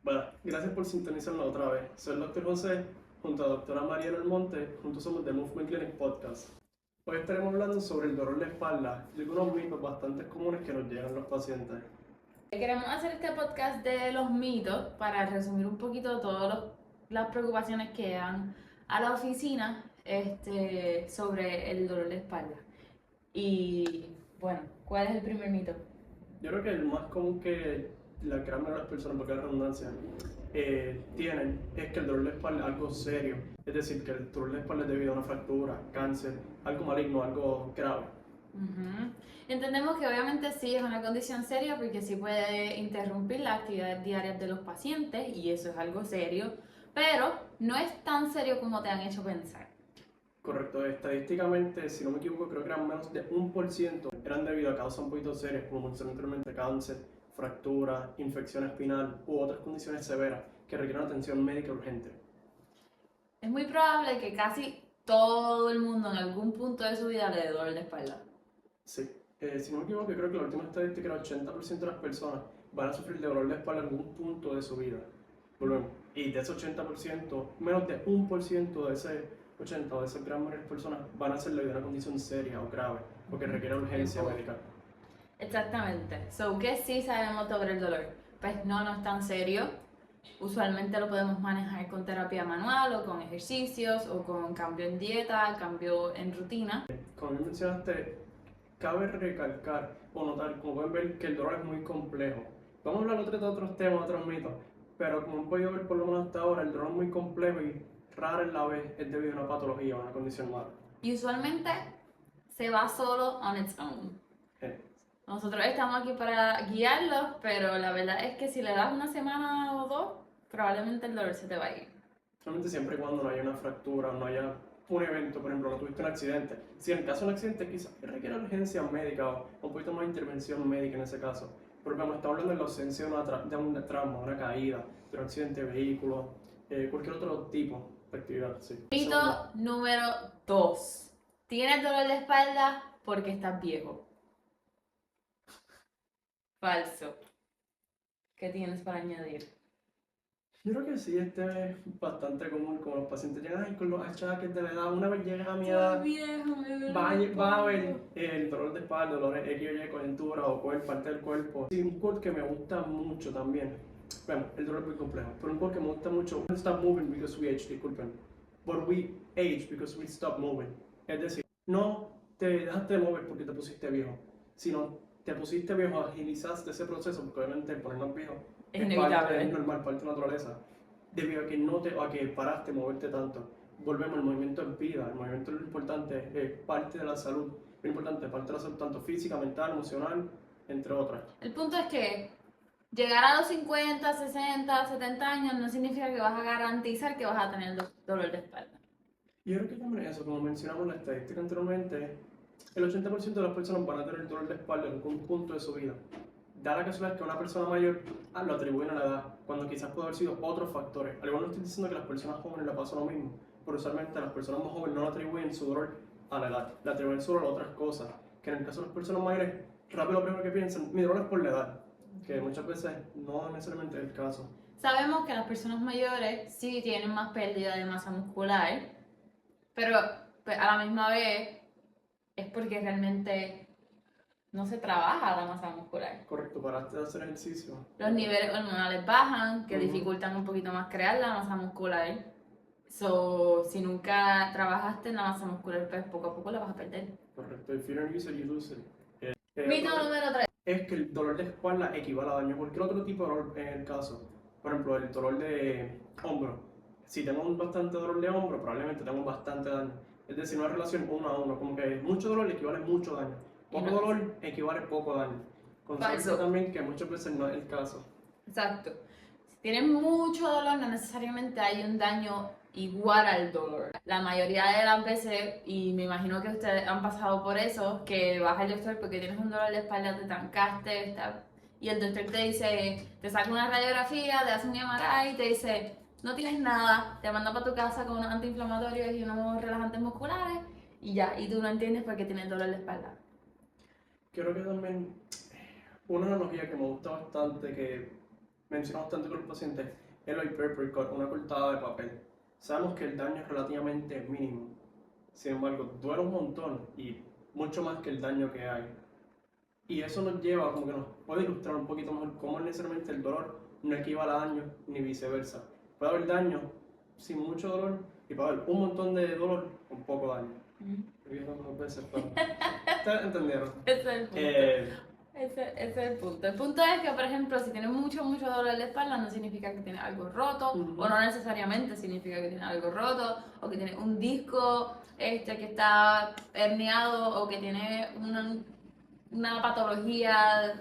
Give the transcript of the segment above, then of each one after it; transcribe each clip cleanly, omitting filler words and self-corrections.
Bueno, gracias por sintonizarnos otra vez. Soy el Dr. José, junto a la doctora Mariana Almonte, juntos somos The Movement Clinic Podcast. Hoy estaremos hablando sobre el dolor de espalda y algunos mitos bastante comunes que nos llegan los pacientes. Queremos hacer este podcast de los mitos para resumir un poquito todas las preocupaciones que dan a la oficina sobre el dolor de espalda. Y bueno, ¿cuál es el primer mito? Yo creo que el más común que la gran mayoría de las personas, porque la redundancia, tienen es que el dolor de espalda es algo serio. Es decir, que el dolor de espalda es debido a una fractura, cáncer, algo maligno, algo grave. Entendemos que obviamente sí es una condición seria porque sí puede interrumpir las actividades diarias de los pacientes y eso es algo serio, pero no es tan serio como te han hecho pensar. Correcto, estadísticamente, si no me equivoco, creo que eran menos de 1% eran debido a causas un poquito serias, como mencioné anteriormente, cáncer, fractura, infección espinal u otras condiciones severas que requieren atención médica urgente. Es muy probable que casi todo el mundo en algún punto de su vida le dé dolor de espalda. Sí, si no me equivoco, creo que la última estadística era 80% de las personas van a sufrir de dolor de espalda en algún punto de su vida. Volvemos. Y de ese 80%, menos de 1% de ese 80% o de esa gran mayoría de personas van a ser debido a una condición seria o grave o que requiere urgencia médica. Exactamente. So, ¿qué sí sabemos sobre el dolor? Pues no es tan serio. Usualmente lo podemos manejar con terapia manual o con ejercicios o con cambio en dieta, cambio en rutina. Como mencionaste, cabe recalcar o notar, como pueden ver, que el dolor es muy complejo. Vamos a hablar de otros temas, otros mitos, pero como han podido ver por lo menos hasta ahora, el dolor es muy complejo y rara en la vez es debido a una patología o una condición mala. Y usualmente se va solo on its own. Eh, Nosotros estamos aquí para guiarlos, pero la verdad es que si le das una semana o dos, probablemente el dolor se te va a ir. Solamente siempre y cuando no haya una fractura o no haya un evento, por ejemplo, no tuviste un accidente. Si en el caso de un accidente quizás requiere urgencia médica o un poquito más de intervención médica en ese caso. Pero como estamos hablando de la ausencia de un trauma, una caída, de un accidente de vehículo, cualquier otro tipo de actividad, sí. Mito número 2. ¿Tienes dolor de espalda porque estás viejo? Falso. ¿Qué tienes para añadir? Yo creo que sí, este es bastante común, como los pacientes llegan "Ay, con los achaques de la edad, una vez llegas a mi edad, Estoy viejo, me duele va la a haber espalda. el dolor de espalda, dolor X o Y, coyuntura o cualquier parte del cuerpo". Sí, un quote que me gusta mucho también, bueno, el dolor es muy complejo, pero un quote que me gusta mucho, "We stop moving because we age", disculpen, "but we age because we stop moving". Es decir, no te dejaste de mover porque te pusiste viejo, sino te pusiste viejo, agilizaste ese proceso, porque obviamente el ponernos viejo Es es inevitable. normal, parte de la naturaleza, debido a que a que paraste de moverte tanto. Volvemos, el movimiento es vida, el movimiento es lo importante, es parte de la salud, lo importante, parte de la salud tanto física, mental, emocional, entre otras. El punto es que llegar a los 50, 60, 70 años no significa que vas a garantizar que vas a tener dolor de espalda. Yo creo que también eso, como mencionamos en la estadística anteriormente, el 80% de las personas van a tener dolor de espalda en algún punto de su vida. Da la casualidad que una persona mayor lo atribuyen a la edad, cuando quizás puede haber sido otros factores. Al igual no estoy diciendo que las personas jóvenes le pasa lo mismo, pero usualmente las personas más jóvenes no le atribuyen su dolor a la edad, le atribuyen solo a otras cosas. Que en el caso de las personas mayores, rápido lo primero que piensan, mi dolor es por la edad, que muchas veces no necesariamente es el caso. Sabemos que las personas mayores sí tienen más pérdida de masa muscular, pero pues, a la misma vez es porque realmente no se trabaja la masa muscular. Correcto, paraste de hacer ejercicio. Los niveles hormonales bajan, que Ujú. dificultan un poquito más crear la masa muscular. So, si nunca trabajaste en la masa muscular, pues poco a poco la vas a perder. Correcto, if you don't use it, you lose it. Mito número 3. Es que el dolor de espalda equivale a daño. Cualquier otro tipo de dolor en el caso. Por ejemplo, el dolor de hombro. Si tengo bastante dolor de hombro, probablemente tengo bastante daño. Es decir, una relación uno a uno. Como que mucho dolor equivale a mucho daño. Poco dolor equivale a poco daño. Concepto también que muchas veces no es el caso. Exacto. Si tienes mucho dolor, no necesariamente hay un daño igual al dolor. La mayoría de las veces, y me imagino que ustedes han pasado por eso, que vas al doctor porque tienes un dolor de espalda, te trancaste, y el doctor te dice, te saca una radiografía, te hace un MRI y te dice, no tienes nada, te manda para tu casa con unos antiinflamatorios y unos relajantes musculares y ya, y tú no entiendes por qué tienes dolor de espalda. Creo que también una analogía que me gusta bastante, que mencionamos tanto con los pacientes, es el paper cut, una cortada de papel. Sabemos que el daño es relativamente mínimo. Sin embargo, duele un montón y mucho más que el daño que hay. Y eso nos lleva, como que nos puede ilustrar un poquito mejor cómo necesariamente el dolor no equivale a daño ni viceversa. Puede haber daño sin mucho dolor y puede haber un montón de dolor con poco daño. ¿Ustedes entendieron? Ese es el punto. Ese es el punto. El punto es que, por ejemplo, si tienes mucho dolor de espalda, no significa que tienes algo roto, o no necesariamente significa que tienes algo roto, o que tienes un disco que está herniado, o que tiene una patología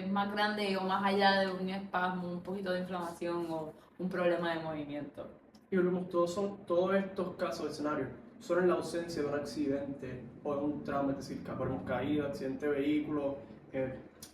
más grande o más allá de un espasmo, un poquito de inflamación o un problema de movimiento. Y volvemos, todos estos casos de escenario son en la ausencia de un accidente o de un trauma, es decir, caída, accidente de vehículo,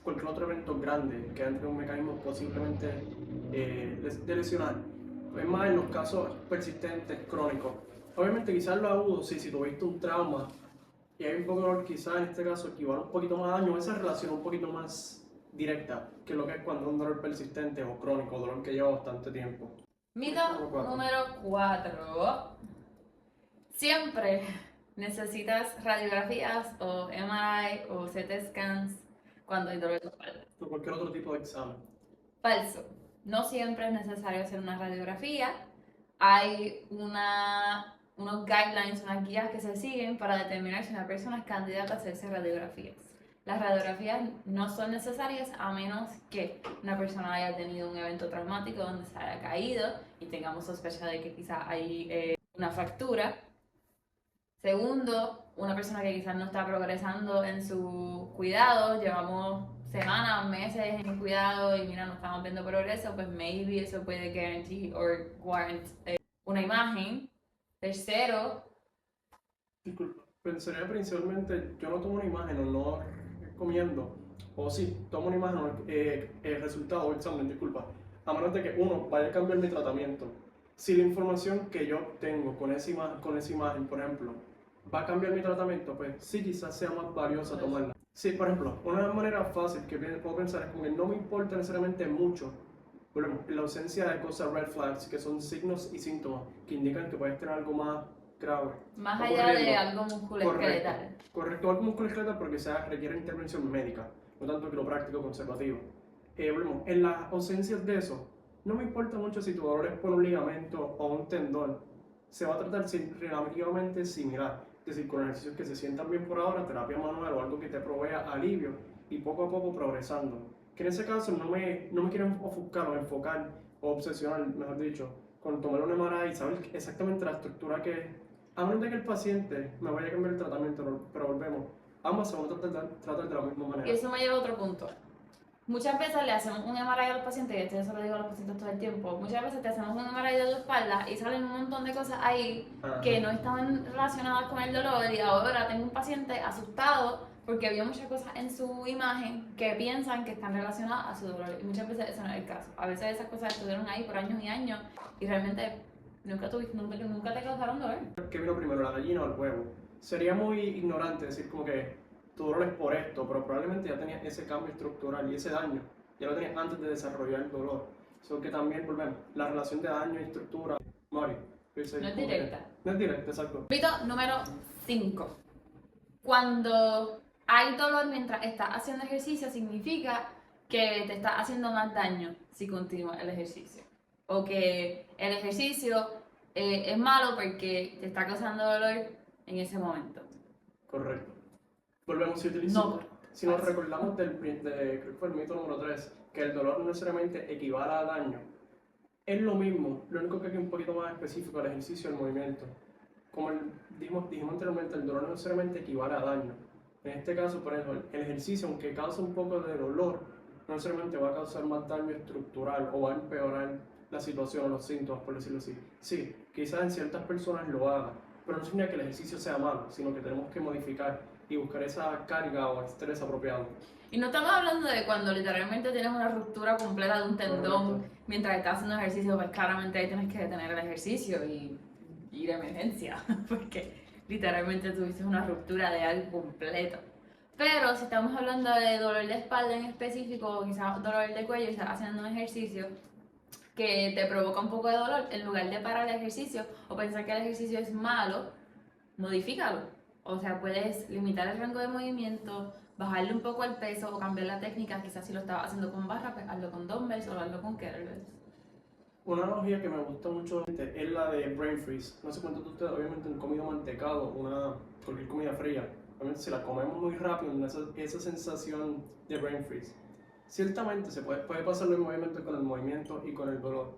cualquier otro evento grande que entre un mecanismo posiblemente de lesionar. Es más en los casos persistentes, crónicos. Obviamente quizás lo agudo, sí, si tuviste un trauma y hay un poco de dolor, quizás en este caso equivale un poquito más a daño, esa relación un poquito más directa que lo que es cuando un dolor persistente o crónico, dolor que lleva bastante tiempo. Mito número 4. Siempre necesitas radiografías o MRI o CT scans cuando hay dolor de espalda. O cualquier otro tipo de examen. Falso. No siempre es necesario hacer una radiografía. Hay unos guidelines, unas guías que se siguen para determinar si una persona es candidata a hacerse radiografías. Las radiografías no son necesarias a menos que una persona haya tenido un evento traumático donde se haya caído y tengamos sospecha de que quizás hay una fractura. Segundo, una persona que quizás no está progresando en su cuidado, llevamos semanas, meses en cuidado y mira, no estamos viendo progreso, pues maybe eso puede guarantee or warrant una imagen. Tercero, Disculpa, pensaría principalmente, yo no tomo una imagen o no recomiendo, o sí, tomo una imagen o el resultado o examen, disculpa, a menos de que uno vaya a cambiar mi tratamiento. Si la información que yo tengo con esa imagen, por ejemplo, va a cambiar mi tratamiento, pues sí, quizás sea más valiosa tomarla. Sí, por ejemplo, una manera fácil que puedo pensar es como que no me importa necesariamente mucho, por ejemplo, en la ausencia de cosas red flags, que son signos y síntomas que indican que puedes tener algo más grave. más allá de algo musculoesqueletal. Correcto, algo musculoesqueletal porque requiere intervención médica, no tanto quiropráctico conservativo. Volvemos, en las ausencias de eso, no me importa mucho si tu dolor es por un ligamento o un tendón, se va a tratar relativamente similar. Es decir, con ejercicios que se sientan bien por ahora, terapia manual o algo que te provea alivio y poco a poco progresando. Que en ese caso no me quiero ofuscar o enfocar o obsesionar, mejor dicho, con tomar un MRI y saber exactamente la estructura que es. A menos de que el paciente me vaya a cambiar el tratamiento, pero volvemos, ambas se van a tratar de la misma manera. Y eso me lleva a otro punto. Muchas veces le hacemos un MRI a los pacientes, y esto yo se lo digo a los pacientes todo el tiempo, muchas veces te hacemos un MRI de tu espalda y salen un montón de cosas ahí que no estaban relacionadas con el dolor y ahora tengo un paciente asustado porque vio muchas cosas en su imagen que piensan que están relacionadas a su dolor y muchas veces eso no es el caso. A veces esas cosas estuvieron ahí por años y años y realmente nunca te causaron dolor. ¿Qué vino primero, la gallina o el huevo? Sería muy ignorante decir como que tu dolor es por esto, pero probablemente ya tenías ese cambio estructural y ese daño, ya lo tenías antes de desarrollar el dolor. So que también, volvemos, la relación de daño y estructura, Mari, no es directa. No es directa, exacto. Mito número 5. Cuando hay dolor mientras estás haciendo ejercicio significa que te está haciendo más daño si continúas el ejercicio. O que el ejercicio es malo porque te está causando dolor en ese momento. Correcto. Volvemos, si nos recordamos creo que fue el mito número 3, que el dolor no necesariamente equivale a daño. Es lo mismo, lo único que es un poquito más específico al ejercicio y al movimiento. Como dijimos anteriormente, el dolor no necesariamente equivale a daño. En este caso, por ejemplo, el ejercicio, aunque causa un poco de dolor, no necesariamente va a causar más daño estructural o va a empeorar la situación o los síntomas, por decirlo así. Sí, quizás en ciertas personas lo haga, pero no significa que el ejercicio sea malo, sino que tenemos que modificar y buscar esa carga o estrés apropiado. Y no estamos hablando de cuando literalmente tienes una ruptura completa de un tendón mientras estás haciendo ejercicio, pues claramente ahí tienes que detener el ejercicio y ir a emergencia, porque literalmente tuviste una ruptura de algo completo. Pero si estamos hablando de dolor de espalda en específico, o quizás dolor de cuello y estás haciendo un ejercicio que te provoca un poco de dolor, en lugar de parar el ejercicio o pensar que el ejercicio es malo, modifícalo. O sea, puedes limitar el rango de movimiento, bajarle un poco el peso o cambiar la técnica. Quizás si lo estabas haciendo con barra, pues hazlo con dumbbells o hazlo con kettlebells. Una analogía que me gusta mucho es la de brain freeze. No sé cuántos de ustedes obviamente han comido mantecado, cualquier comida fría. Obviamente si la comemos muy rápido, esa sensación de brain freeze. Ciertamente puede pasar lo mismo obviamente con el movimiento y con el dolor.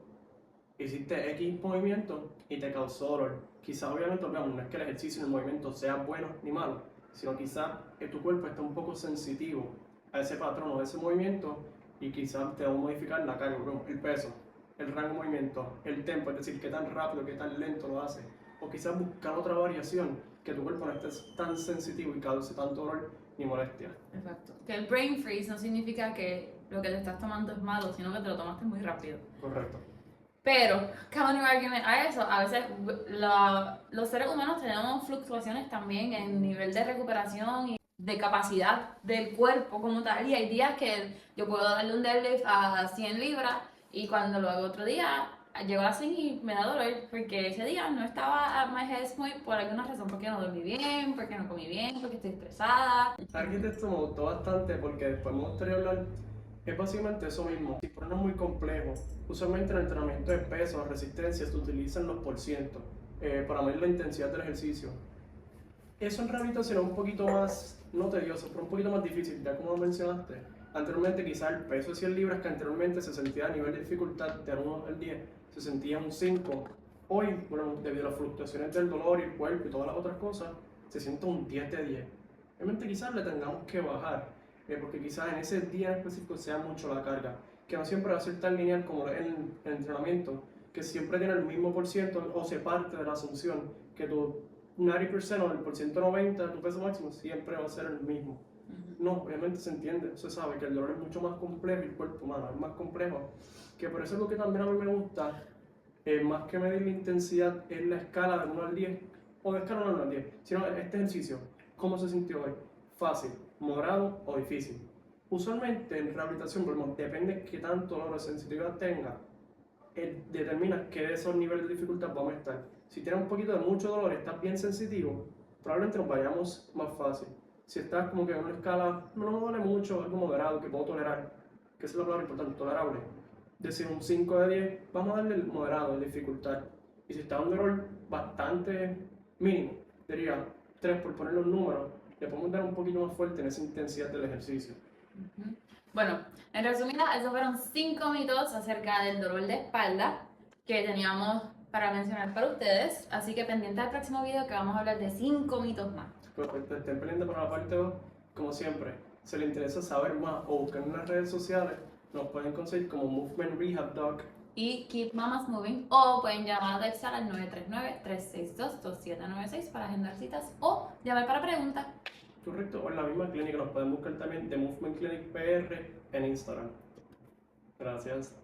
Hiciste X movimiento y te causó dolor. Quizás obviamente no es que el ejercicio y el movimiento sean buenos ni malos, sino quizás que tu cuerpo está un poco sensitivo a ese patrón o a ese movimiento y quizás te va a modificar la carga, el peso, el rango de movimiento, el tempo, es decir, qué tan rápido, qué tan lento lo hace. O quizás buscar otra variación que tu cuerpo no esté tan sensitivo y cause tanto dolor ni molestia. Exacto. Que el brain freeze no significa que lo que te estás tomando es malo, sino que te lo tomaste muy rápido. Correcto. Pero, counter argument a eso, a veces los seres humanos tenemos fluctuaciones también en nivel de recuperación y de capacidad del cuerpo como tal. Y hay días que yo puedo darle un deadlift a 100 libras y cuando lo hago otro día, llego a las 100 y me da dolor porque ese día no estaba a my head point por alguna razón, porque no dormí bien, porque no comí bien, porque estoy estresada. Aquí esto me gustó bastante porque después me gustaría hablar. Es básicamente eso mismo. Si por no es muy complejo, usualmente en el entrenamiento de peso o resistencia se utilizan los porcientos para medir la intensidad del ejercicio. Eso en rehabilitación es un poquito más, no tedioso, pero un poquito más difícil, ya como mencionaste. Anteriormente quizás el peso de 100 libras que anteriormente se sentía a nivel de dificultad de 1 al 10, se sentía un 5. Hoy, bueno, debido a las fluctuaciones del dolor y el cuerpo y todas las otras cosas, se siente un 10 de 10. Realmente quizás le tengamos que bajar, porque quizás en ese día en específico sea mucho la carga, que no siempre va a ser tan lineal como en el entrenamiento, que siempre tiene el mismo por ciento o se parte de la asunción que tu 90% o el por ciento 90 de tu peso máximo siempre va a ser el mismo. No, obviamente se entiende, se sabe que el dolor es mucho más complejo y el cuerpo humano es más complejo, que por eso es lo que también a mí me gusta, más que medir la intensidad es la escala de 1 al 10, o de escala de 1 al 10, sino este ejercicio, ¿cómo se sintió hoy? Fácil, moderado o difícil. Usualmente en rehabilitación, depende de qué tanto dolor o sensitividad tenga, determina qué de esos niveles de dificultad vamos a estar. Si tienes un poquito de mucho dolor, estás bien sensitivo, probablemente nos vayamos más fácil. Si estás como que en una escala, no me duele mucho, algo moderado, que puedo tolerar, que es la palabra importante, tolerable. Decir un 5 de 10, vamos a darle el moderado, de dificultad. Y si está un dolor bastante mínimo, diría 3 por ponerle un número, le podemos dar un poquito más fuerte en esa intensidad del ejercicio. Bueno, en resumidas, esos fueron 5 mitos acerca del dolor de espalda que teníamos para mencionar para ustedes. Así que pendiente del próximo video que vamos a hablar de 5 mitos más. Perfecto, estén pendientes para la parte 2. Como siempre, si les interesa saber más o buscar en las redes sociales, nos pueden conseguir como Movement Rehab Doc. Y Keep Mamas Moving, o pueden llamar a Dexal al 939-362-2796 para agendar citas o llamar para preguntas. Correcto, o en la misma clínica nos pueden buscar también de Movement Clinic PR en Instagram. Gracias.